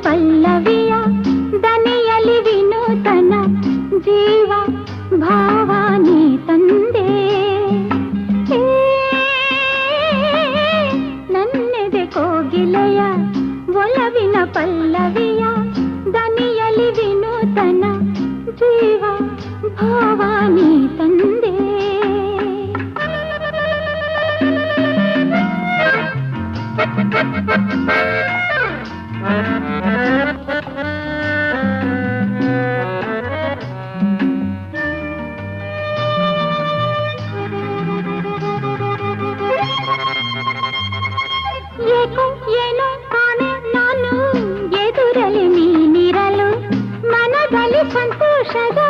ಪಲ್ಲವಿಯ ದನಿಯಲಿ ವಿನೂತನ ಜೀವ ಭಾವ ನೀ ತಂದೆ ನನ್ನೆದೆ ಕೋಗಿಲೆಯ ಒಲವಿನ ಪಲ್ಲವಿಯ ದನಿಯಲಿ ವಿನೂತನ ಜೀವ ಭಾವ ನೀ ತಂದೆ ಏನೋ ಕಾಣೆ ನಾನು ಎದುರಲಿ ನೀನಿರಲು ಮನದಲ್ಲಿ ಸಂತೋಷದ